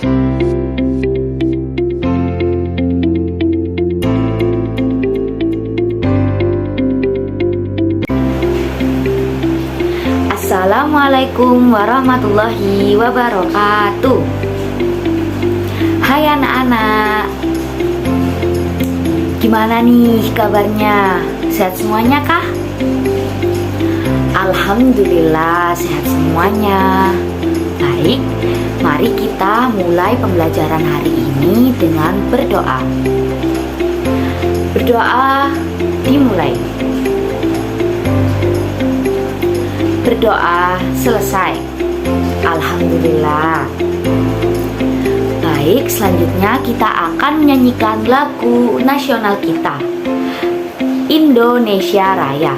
Assalamualaikum warahmatullahi wabarakatuh. Hai anak-anak, gimana nih kabarnya? Sehat semuanya kah? Alhamdulillah sehat semuanya. Baik, mari kita mulai pembelajaran hari ini dengan berdoa. Berdoa dimulai. Berdoa selesai. Alhamdulillah. Baik, selanjutnya kita akan menyanyikan lagu nasional kita, Indonesia Raya.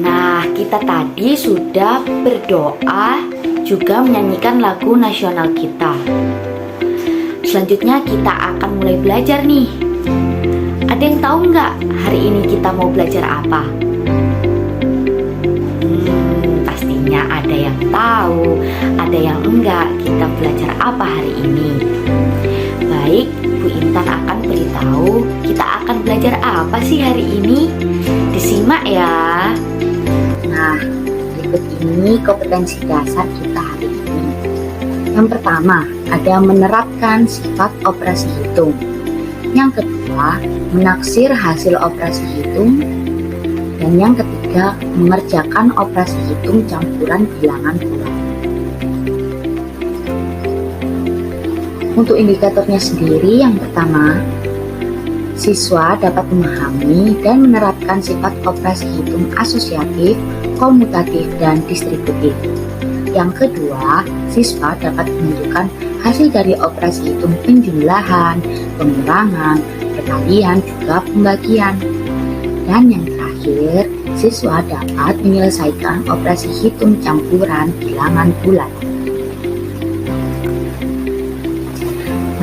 Nah, kita tadi sudah berdoa, juga menyanyikan lagu nasional kita. Selanjutnya kita akan mulai belajar nih. Ada yang tahu nggak hari ini kita mau belajar apa? Pastinya ada yang tahu, ada yang enggak. Kita belajar apa hari ini? Baik, Bu Intan akan beritahu kita akan belajar apa sih hari ini. Disimak ya. Nah, berikut ini kompetensi dasar kita hari ini. Yang pertama, ada menerapkan sifat operasi hitung. Yang kedua, menaksir hasil operasi hitung. Dan yang ketiga, mengerjakan operasi hitung campuran bilangan bulan. Untuk indikatornya sendiri, yang pertama, siswa dapat memahami dan menerapkan sifat operasi hitung asosiatif, komutatif, dan distributif. Yang kedua, siswa dapat menunjukkan hasil dari operasi hitung penjumlahan, pengurangan, perkalian, juga pembagian. Dan yang terakhir, siswa dapat menyelesaikan operasi hitung campuran bilangan bulan.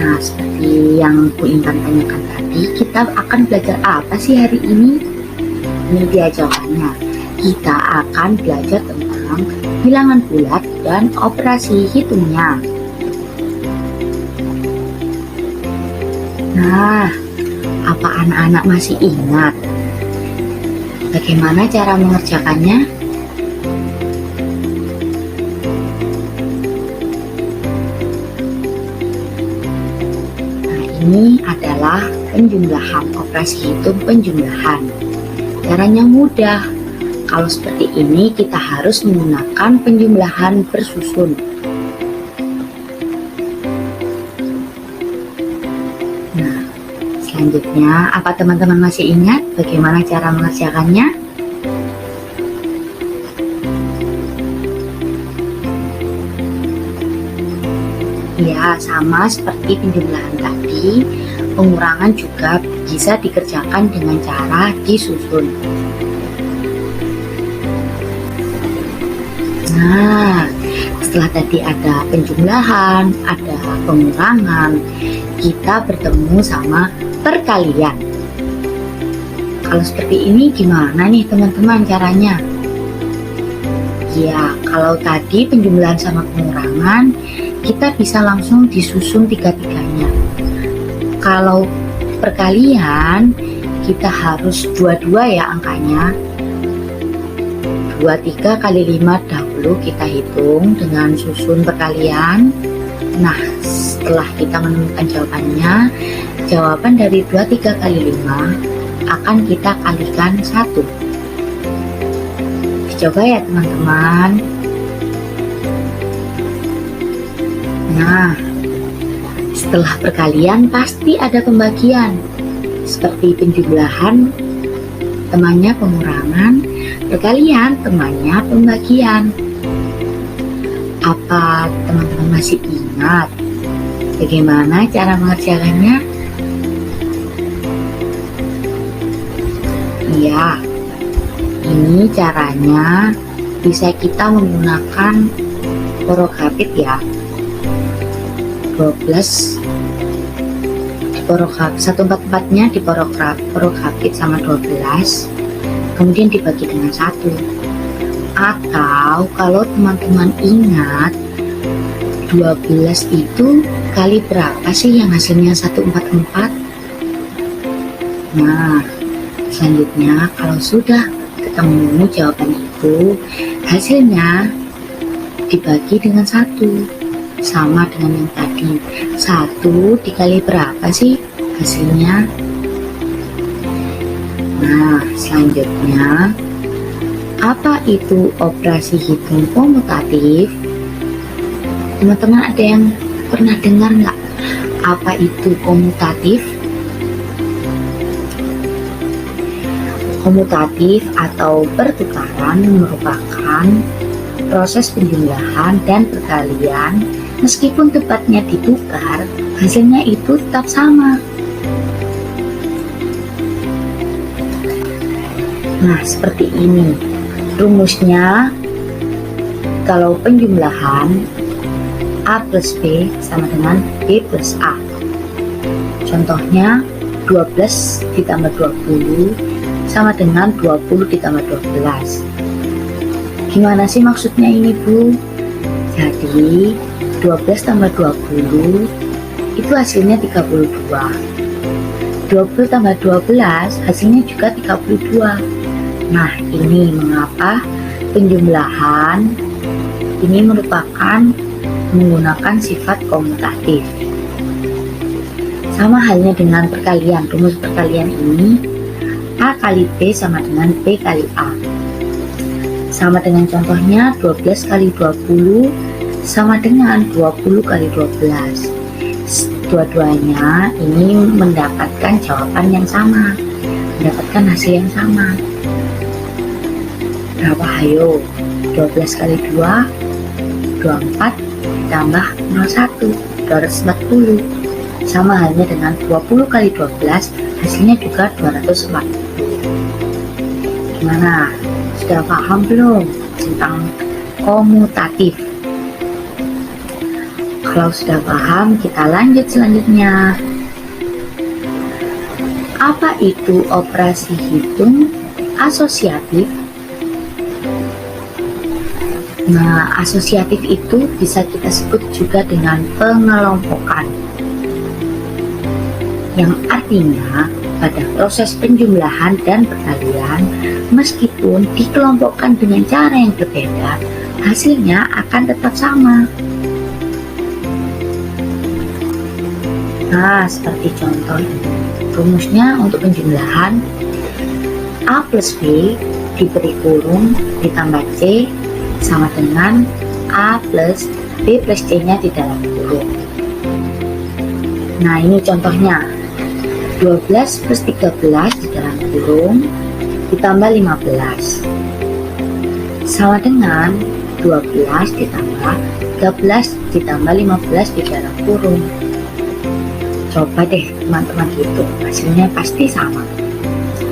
Nah, seperti yang Bu Intan tanyakan tadi, kita akan belajar apa sih hari ini? Ini dia jawabannya. Kita akan belajar tentang bilangan bulat dan operasi hitungnya. Nah, apa anak-anak masih ingat bagaimana cara mengerjakannya? Ini adalah penjumlahan, operasi hitung penjumlahan. Caranya mudah. kalau seperti ini kita harus menggunakan penjumlahan bersusun. Nah, selanjutnya apa teman-teman masih ingat bagaimana cara mengerjakannya? Ya, sama seperti penjumlahan tadi, pengurangan juga bisa dikerjakan dengan cara disusun. Nah, setelah tadi ada penjumlahan, ada pengurangan, kita bertemu sama perkalian. Kalau seperti ini gimana nih teman-teman caranya? Ya, kalau tadi penjumlahan sama pengurangan, kita bisa langsung disusun tiga-tiganya. Kalau perkalian, kita harus dua-dua ya angkanya. 23 kali 5 dahulu kita hitung dengan susun perkalian. Nah, setelah kita menemukan jawabannya, jawaban dari 23 kali 5 akan kita kalikan 1. Dicoba ya teman-teman. Nah, setelah perkalian pasti ada pembagian. Seperti penjumlahan, temannya pengurangan, perkalian temannya pembagian. Apa teman-teman masih ingat bagaimana cara mengerjakannya? Iya, ini caranya bisa kita menggunakan porokapit ya. 12 di porokapit, 1/4-4-nya di porokapit sama 12, kemudian dibagi dengan 1. Atau kalau teman-teman ingat 12 itu kali berapa sih yang hasilnya 1/4-4? Nah, selanjutnya kalau sudah ketemu jawaban itu, hasilnya dibagi dengan 1. Sama dengan yang tadi, 1 dikali berapa sih hasilnya? Nah, selanjutnya apa itu operasi hitung komutatif? Teman-teman ada yang pernah dengar nggak apa itu komutatif? Komutatif atau pertukaran merupakan proses penjumlahan dan perkalian. Meskipun tempatnya ditukar, hasilnya itu tetap sama. Nah, seperti ini rumusnya. Kalau penjumlahan A plus B sama dengan B plus A. Contohnya 12 ditambah 20 sama dengan 20 ditambah 12. Gimana sih maksudnya ini, Bu? Jadi 12 tambah 20 itu hasilnya 32. 20 tambah 12 hasilnya juga 32. Nah, ini mengapa penjumlahan ini merupakan menggunakan sifat komutatif. Sama halnya dengan perkalian. Rumus perkalian ini A kali B sama dengan B kali A. Sama dengan contohnya 12 kali 20 sama dengan 20 kali 12. Dua-duanya ini mendapatkan jawaban yang sama, mendapatkan hasil yang sama. Berapa hayo? 12 kali 2 24 ditambah 01 240. Sama halnya dengan 20 kali 12, hasilnya juga 240. Gimana? Sudah paham belum tentang komutatif? Kalau sudah paham, kita lanjut selanjutnya. Apa itu operasi hitung asosiatif? Nah, asosiatif itu bisa kita sebut juga dengan pengelompokan, yang artinya pada proses penjumlahan dan perkalian, meskipun dikelompokkan dengan cara yang berbeda, hasilnya akan tetap sama. Nah, seperti contoh ini. Rumusnya untuk penjumlahan A plus B diberi kurung ditambah C sama dengan A plus B plus C-nya di dalam kurung. Nah, ini contohnya. 12 plus 13 di dalam kurung ditambah 15 sama dengan 12 ditambah 13 ditambah 15 di dalam kurung. Coba deh teman-teman hitung, hasilnya pasti sama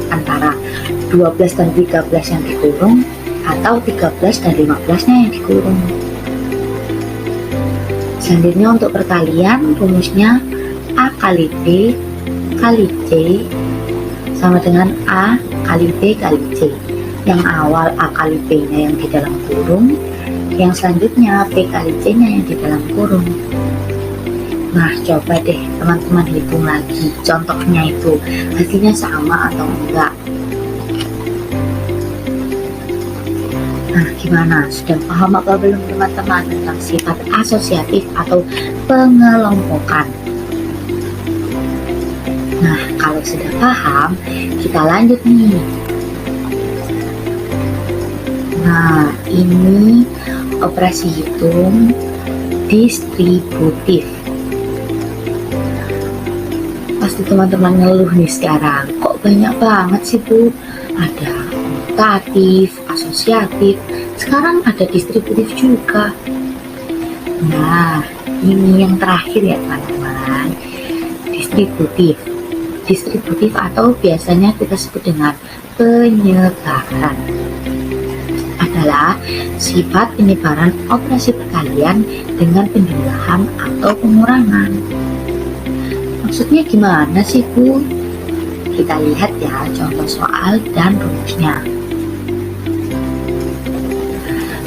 antara 12 dan 13 yang dikurung atau 13 dan 15 nya yang dikurung. Selanjutnya untuk perkalian, rumusnya A kali B kali C sama dengan A kali B kali C. Yang awal A kali B nya yang di dalam kurung, yang selanjutnya B kali C nya yang di dalam kurung. Nah, coba deh teman-teman hitung lagi contohnya itu, hasilnya sama atau enggak. Nah, gimana? Sudah paham apa belum teman-teman tentang sifat asosiatif atau pengelompokan? Nah, kalau sudah paham, kita lanjut nih. Nah, ini operasi hitung distributif. Pasti teman-teman ngeluh nih sekarang, kok banyak banget sih Bu? Ada komutatif, asosiatif, sekarang ada distributif juga. Nah, ini yang terakhir ya teman-teman, distributif. Distributif atau biasanya kita sebut dengan penyebaran adalah sifat penyebaran operasi perkalian dengan penjumlahan atau pengurangan. Maksudnya gimana sih Bu? Kita lihat ya contoh soal dan rumusnya.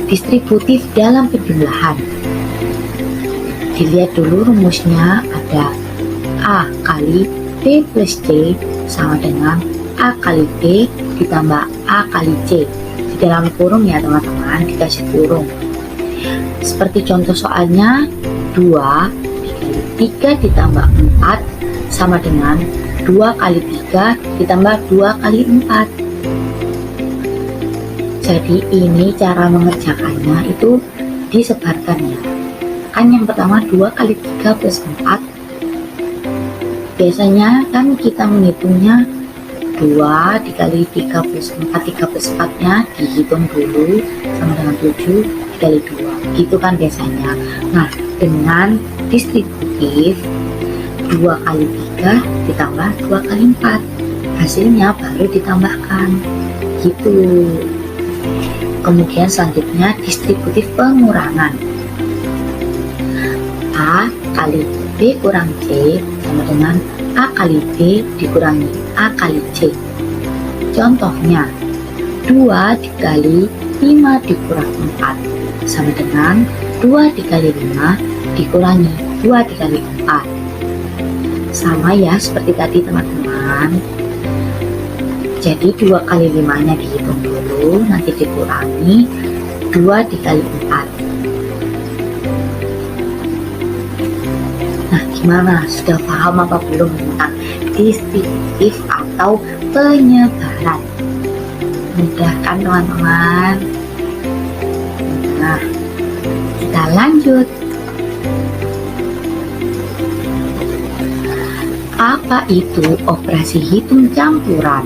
Distributif dalam penjumlahan. Dilihat dulu rumusnya, ada A kali B plus C sama dengan A kali B ditambah A kali C. Di dalam kurung ya teman-teman, dikasih kurung. Seperti contoh soalnya, 2 dikali 3 ditambah 4 sama dengan 2 kali 3 ditambah 2 kali 4. Jadi ini cara mengerjakannya itu disebarkan ya. Kan yang pertama 2 kali 3 plus 4. Biasanya kan kita menghitungnya 2 dikali 3 plus 4, 3 plus 4 nya dihitung dulu sama dengan 7 dikali 2, gitu kan biasanya. Nah, dengan distributif 2 kali 3 ditambah 2 kali 4, hasilnya baru ditambahkan gitu. Kemudian selanjutnya distributif pengurangan. A kali B kurang C sama dengan A kali B dikurangi A kali C. Contohnya 2 dikali 5 dikurang 4 sama dengan 2 dikali 5 dikurangi 2 dikali 4. Sama ya seperti tadi teman-teman. Jadi 2 kali 5 nya dihitung dulu, nanti dikurangi 2 dikali 4. Nah, gimana? Sudah paham apa belum tentang distributif atau penyebaran? Mudah kan teman-teman? Nah, kita lanjut. Apa itu operasi hitung campuran?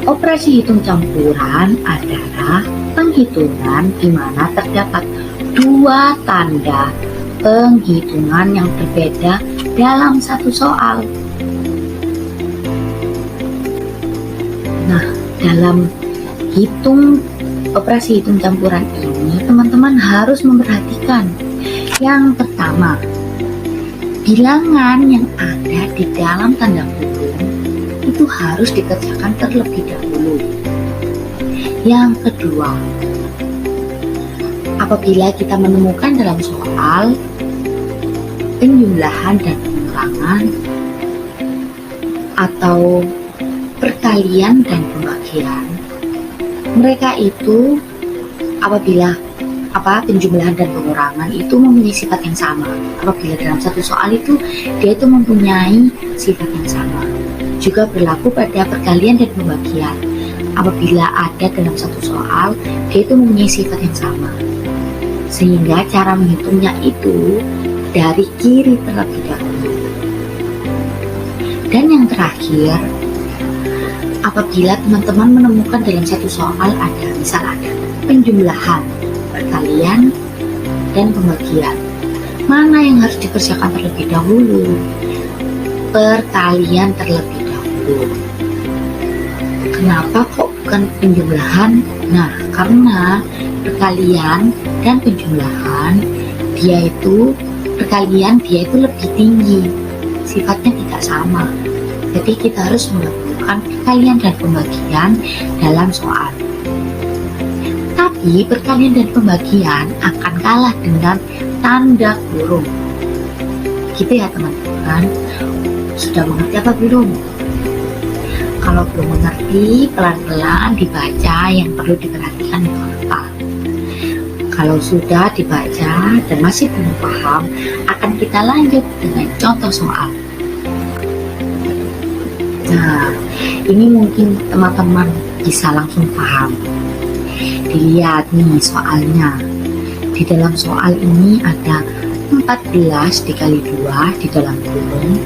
Operasi hitung campuran adalah penghitungan di mana terdapat dua tanda penghitungan yang berbeda dalam satu soal. Nah, dalam operasi hitung campuran ini, teman-teman harus memperhatikan yang pertama, bilangan yang ada di dalam tanda kurung itu harus dikerjakan terlebih dahulu. Yang kedua, apabila kita menemukan dalam soal penjumlahan dan pengurangan atau perkalian dan pembagian, mereka itu apabila penjumlahan dan pengurangan itu mempunyai sifat yang sama. Apabila dalam satu soal itu dia itu mempunyai sifat yang sama. juga berlaku pada perkalian dan pembagian. Apabila ada dalam satu soal, dia itu mempunyai sifat yang sama. Sehingga cara menghitungnya itu dari kiri terlebih dahulu. Dan yang terakhir, apabila teman-teman menemukan dalam satu soal ada, misal ada penjumlahan, perkalian, dan pembagian, mana yang harus dikerjakan terlebih dahulu? Perkalian terlebih dahulu. Kenapa kok bukan penjumlahan? Nah, karena perkalian dan penjumlahan perkalian dia itu lebih tinggi, sifatnya tidak sama. Jadi kita harus melakukan perkalian dan pembagian dalam soal. Tapi perkalian dan pembagian akan kalah dengan tanda kurung. Gitu ya teman-teman. Sudah mengerti apa belum? Kalau belum mengerti, pelan-pelan dibaca, yang perlu diperhatikan itu apa. Kalau sudah dibaca dan masih belum paham, akan kita lanjut dengan contoh soal. Nah, ini mungkin teman-teman bisa langsung paham. Dilihat nih soalnya. Di dalam soal ini ada 14 dikali 2 di dalam kurung,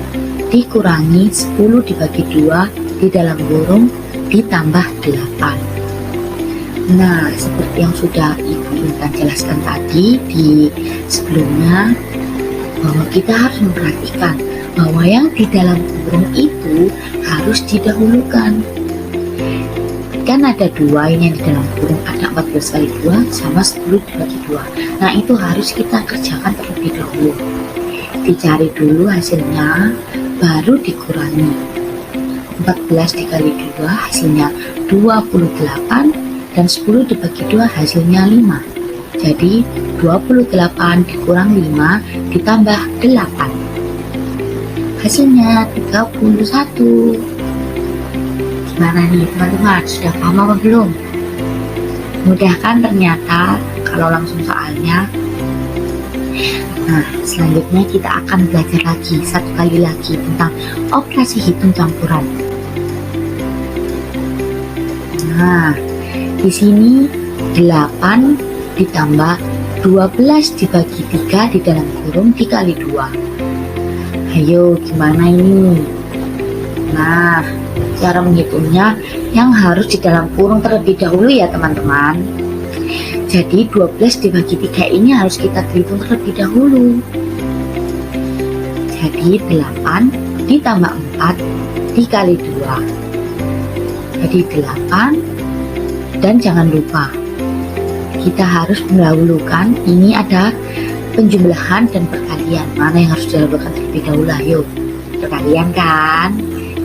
dikurangi 10 dibagi 2 di dalam kurung, ditambah 8. Nah, seperti yang sudah Ibu Intan jelaskan tadi di sebelumnya, bahwa kita harus memperhatikan bahwa yang di dalam kurung itu harus didahulukan. Kan ada 2 ini yang di dalam kurung, ada 14 kali 2 sama 10 dibagi 2. Nah, itu harus kita kerjakan terlebih dahulu. Dicari dulu hasilnya, baru dikurangi. 14 dikali 2 hasilnya 28, dan 10 dibagi 2 hasilnya 5. Jadi 28 dikurang 5 ditambah 8. Hasilnya 31. Gimana nih teman-teman, sudah paham apa belum? Mudah kan ternyata kalau langsung soalnya. Nah, selanjutnya kita akan belajar lagi, satu kali lagi tentang operasi hitung campuran. Nah, di sini 8 ditambah 12 dibagi 3 di dalam kurung dikali 2. Ayo, gimana ini? Nah, cara menghitungnya yang harus di dalam kurung terlebih dahulu ya teman-teman. Jadi 12 dibagi 3 ini harus kita hitung terlebih dahulu. Jadi 8 ditambah 4 dikali 2. Jadi 8, dan jangan lupa kita harus mendahulukan, ini ada penjumlahan dan perkalian. Mana yang harus dilakukan terlebih dahulu? Ayo, perkalian kan.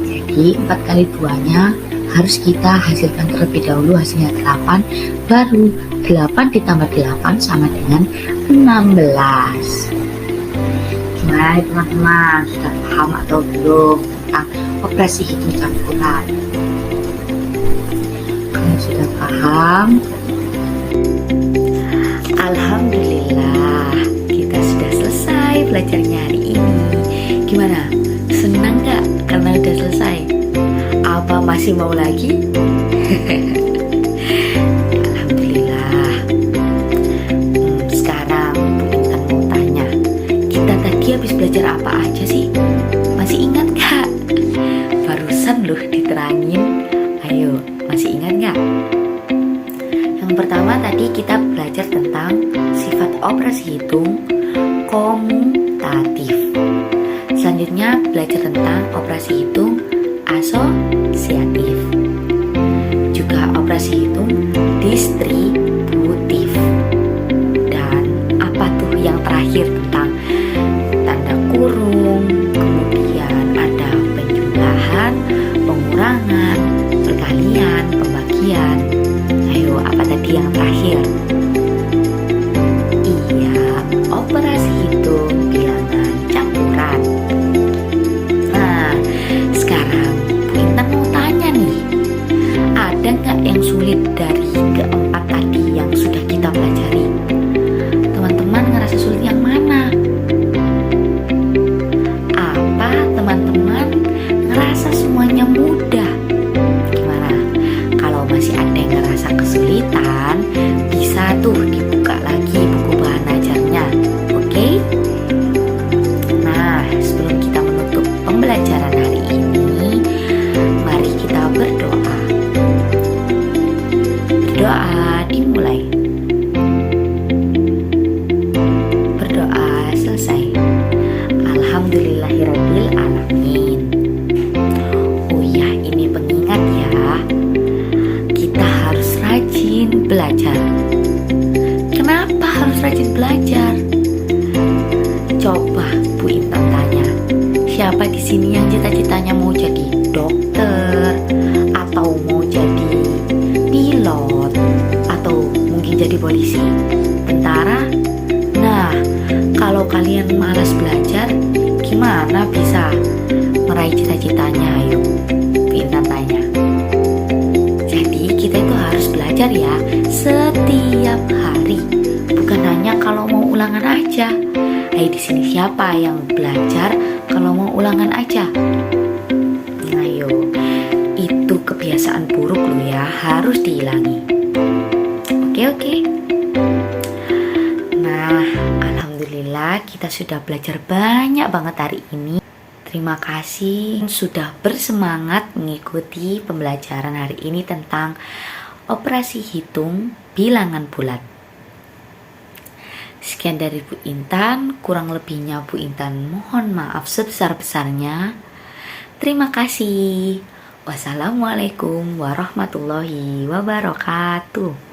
Jadi 4 kali 2-nya harus kita hasilkan terlebih dahulu, hasilnya 8. Baru 8 ditambah 8 sama dengan 16. Gimana teman-teman? Sudah paham atau belum tentang operasi hitung campuran? Kalau sudah paham, alhamdulillah, kita sudah selesai belajarnya hari ini. Gimana? Senang gak karena udah selesai? Apa masih mau lagi? Alhamdulillah. Sekarang Bu Intan mau tanya, kita tadi habis belajar apa aja sih? Masih ingat gak? Barusan loh diterangin. Ayo, masih ingat gak? Yang pertama tadi kita belajar tentang sifat operasi hitung komutatif. Selanjutnya belajar tentang operasi hitung asosiatif. Juga operasi hitung distributif. Dan apa tuh yang terakhir tentang tanda kurung, kemudian ada penjumlahan, pengurangan, perkalian, pembagian. Ayo, apa tadi yang terakhir? Iya, operasi hitung bilangan campuran. Nah, sekarang Bu Intan mau tanya nih, ada nggak yang sulit dari keempat tadi yang sudah kita pelajari? Teman-teman ngerasa sulit yang mana? dimulai. Berdoa selesai. Alhamdulillahirabbil alamin. Oh ya, ini pengingat ya. Kita harus rajin belajar. Kenapa harus rajin belajar? Coba Bu Intan tanya, siapa di sini yang cita-citanya mau jadi dokter, atau mau jadi pilot, atau mungkin jadi polisi, tentara? Nah, kalau kalian malas belajar, gimana bisa meraih cita-citanya? Ayo, Bu Intan tanya. Jadi kita itu harus belajar ya, setiap hari, bukan hanya kalau mau ulangan aja. Ayo, di sini siapa yang belajar kalau mau ulangan aja? Ayo, itu kebiasaan buruk lo ya, harus dihilangi. Oke. Nah, alhamdulillah kita sudah belajar banyak banget hari ini. Terima kasih sudah bersemangat mengikuti pembelajaran hari ini tentang operasi hitung bilangan bulat. Sekian dari Bu Intan, kurang lebihnya Bu Intan mohon maaf sebesar-besarnya. Terima kasih. Wassalamualaikum warahmatullahi wabarakatuh.